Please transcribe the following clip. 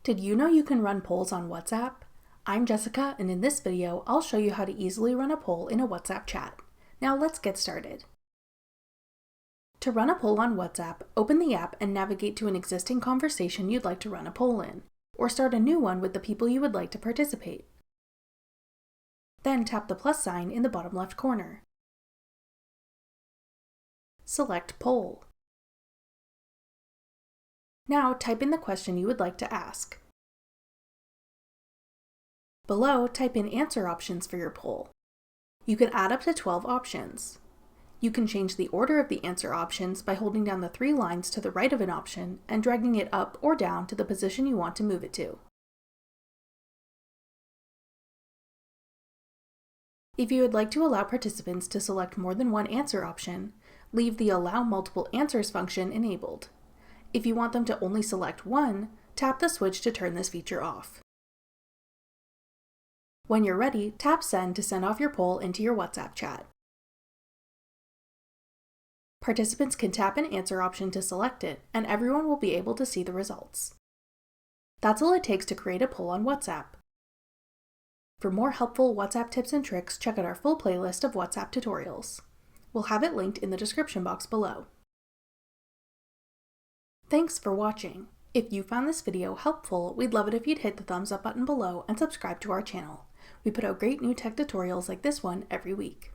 Did you know you can run polls on WhatsApp? I'm Jessica, and in this video, I'll show you how to easily run a poll in a WhatsApp chat. Now let's get started. To run a poll on WhatsApp, open the app and navigate to an existing conversation you'd like to run a poll in, or start a new one with the people you would like to participate. Then tap the plus sign in the bottom left corner. Select Poll. Now type in the question you would like to ask. Below, type in answer options for your poll. You can add up to 12 options. You can change the order of the answer options by holding down the 3 lines to the right of an option and dragging it up or down to the position you want to move it to. If you would like to allow participants to select more than one answer option, leave the Allow Multiple Answers function enabled. If you want them to only select one, tap the switch to turn this feature off. When you're ready, tap Send to send off your poll into your WhatsApp chat. Participants can tap an answer option to select it, and everyone will be able to see the results. That's all it takes to create a poll on WhatsApp. For more helpful WhatsApp tips and tricks, check out our full playlist of WhatsApp tutorials. We'll have it linked in the description box below. Thanks for watching. If you found this video helpful, we'd love it if you'd hit the thumbs up button below and subscribe to our channel. We put out great new tech tutorials like this one every week.